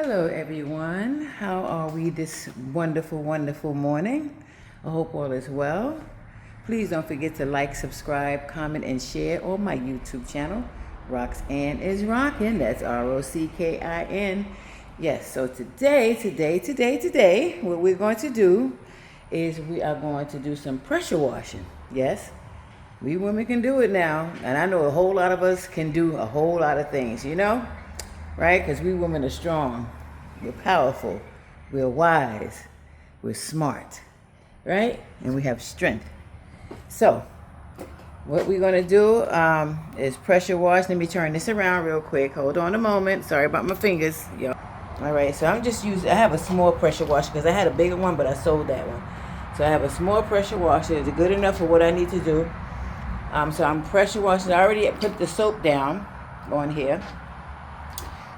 Hello everyone, how are we this wonderful morning? I hope all is well. Please don't forget to like, subscribe, comment, and share on my YouTube channel. Roxanne is Rockin, that's Rockin. Yes, so today, what we're going to do is we are going to do some pressure washing. Yes, we women can do it now, and I know a whole lot of us can do a whole lot of things, right? Because we women are strong, we're powerful, we're wise, we're smart, right? And we have strength. So, what we're gonna do is pressure wash. Let me turn this around real quick. Hold on a moment. Sorry about my fingers, yo. All right, so I'm just using. I have a small pressure washer because I had a bigger one, but I sold that one. So I have a small pressure washer. It's good enough for what I need to do. So I'm pressure washing. I already put the soap down on here.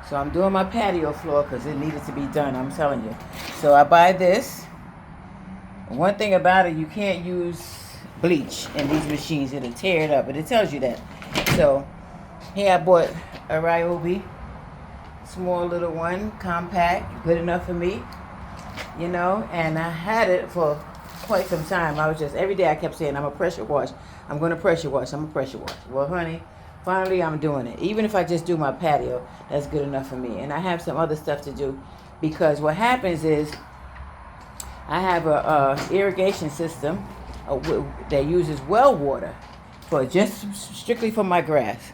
So I'm doing my patio floor because it needed to be done, I'm telling you. So I buy this. One thing about it, you can't use bleach in these machines. It'll tear it up, but it tells you that. So here I bought a Ryobi, small little one, compact, good enough for me, and I had it for quite some time. I was just, every day I kept saying, I'm a pressure wash. I'm going to pressure wash. I'm a pressure wash. Well, honey, finally I'm doing it. Even if I just do my patio, that's good enough for me. And I have some other stuff to do because what happens is I have a irrigation system that uses well water for just strictly for my grass.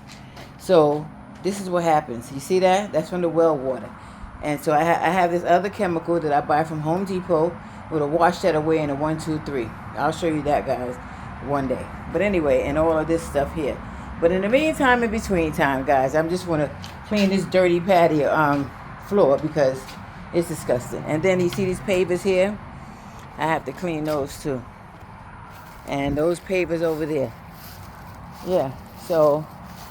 So this is what happens. You see that? That's from the well water. And so I have this other chemical that I buy from Home Depot with a wash that away in a 1, 2, 3. I'll show you that, guys, one day. But anyway, and all of this stuff here. But in the meantime, in between time, guys, I'm just want to clean this dirty patio floor because it's disgusting. And then you see these pavers here? I have to clean those too. And those pavers over there. Yeah. So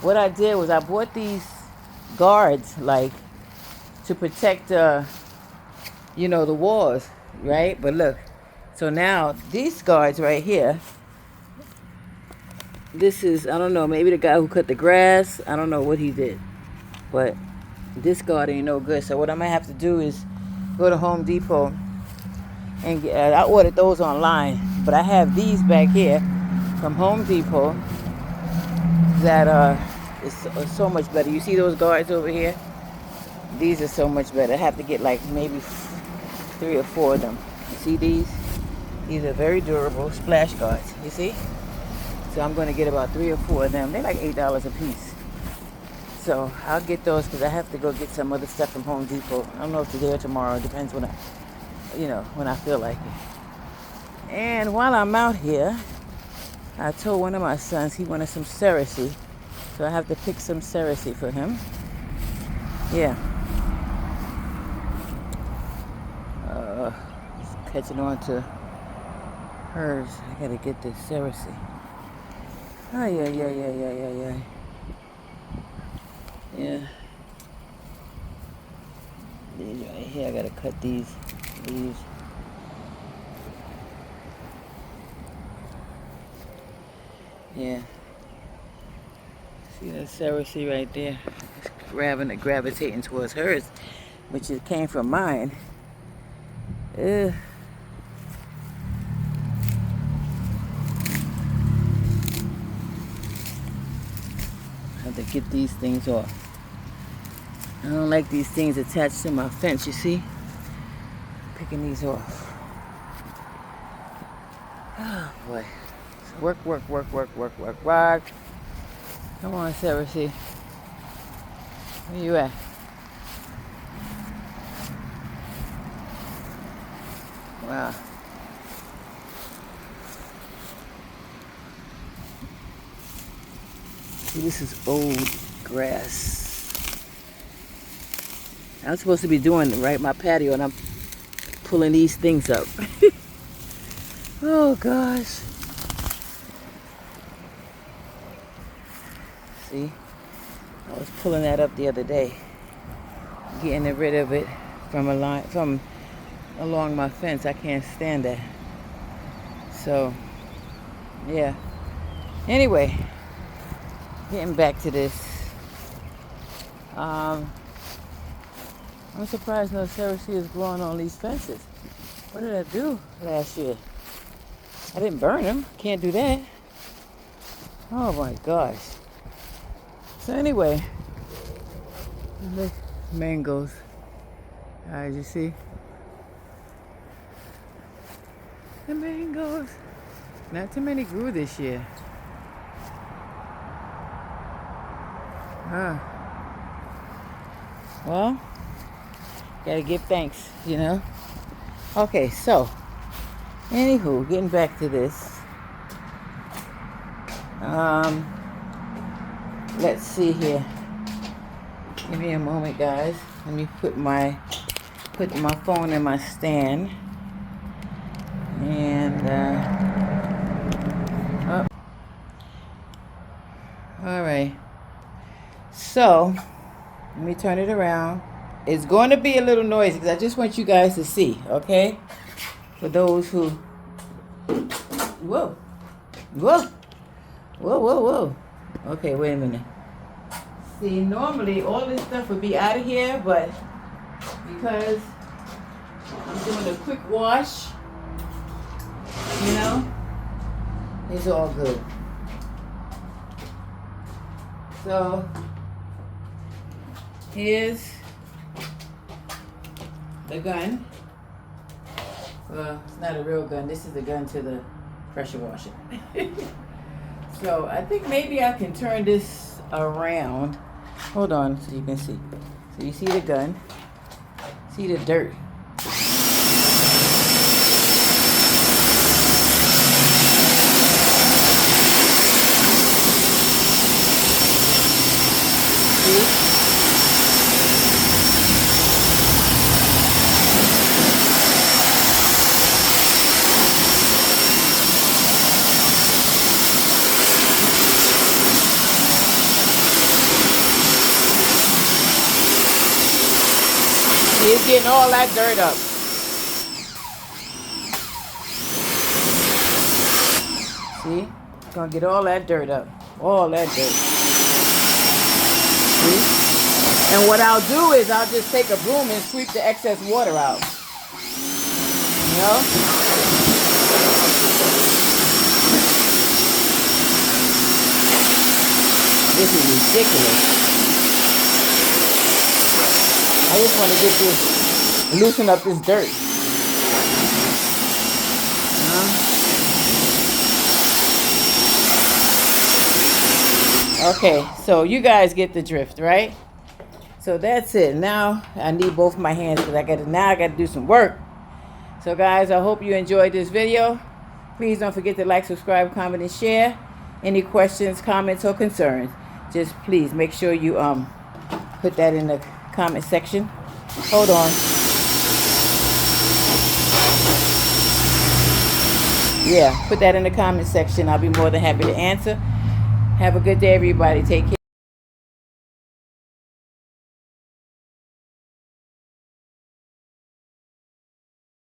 what I did was I bought these guards, like, to protect, the walls, right? But look, so now these guards right here, this is, I don't know, maybe the guy who cut the grass, I don't know what he did. But this guard ain't no good. So what I'm going to have to do is go to Home Depot and get, I ordered those online. But I have these back here from Home Depot that is so much better. You see those guards over here? These are so much better. I have to get like maybe 3 or 4 of them. You see these? These are very durable splash guards. You see? So I'm going to get about 3 or 4 of them. They're like $8 a piece. So I'll get those because I have to go get some other stuff from Home Depot. I don't know if today or tomorrow. It depends when I feel like it. And while I'm out here, I told one of my sons he wanted some Cersei. So I have to pick some Cersei for him. Yeah. Catching on to hers. I gotta get this Cersei. Oh, yeah. Yeah. These right here, I gotta cut these leaves. Yeah. See that Cersei right there? It's gravitating towards hers, which it came from mine. Ugh. To get these things off. I don't like these things attached to my fence, you see? Picking these off. Oh boy. Work. Come on, Cersei. Where you at? Wow. This is old grass. I'm supposed to be doing right my patio and I'm pulling these things up. Oh gosh. See? I was pulling that up the other day. Getting rid of it from along my fence. I can't stand that. So yeah. Anyway. Getting back to this. I'm surprised no cereal is growing on these fences. What did I do last year? I didn't burn them. Can't do that. Oh my gosh. So anyway, look, mangoes. Alright, you see? The mangoes. Not too many grew this year. Ah. Well, gotta give thanks, you know? Okay, so, anywho, getting back to this. Let's see here. Give me a moment, guys. Let me put my phone in my stand. And, oh. All right. So, let me turn it around. It's going to be a little noisy because I just want you guys to see, okay? For those who... Whoa. Whoa. Whoa, whoa, whoa. Okay, wait a minute. See, normally all this stuff would be out of here, but because I'm doing a quick wash, you know, it's all good. So, here's the gun. Well, it's not a real gun. This is the gun to the pressure washer. So, I think maybe I can turn this around. Hold on so you can see. So, you see the gun. See the dirt. See? It's getting all that dirt up. See? It's gonna get all that dirt up. All that dirt. See? And what I'll do is I'll just take a broom and sweep the excess water out. You know? This is ridiculous. I just want to get this, loosen up this dirt. Okay, so you guys get the drift, right? So that's it. Now I need both my hands because I gotta do some work. So guys, I hope you enjoyed this video. Please don't forget to like, subscribe, comment, and share. Any questions, comments, or concerns, just please make sure you put that in the comment section. Hold on. Yeah, put that in the comment section. I'll be more than happy to answer. Have a good day, everybody. Take care.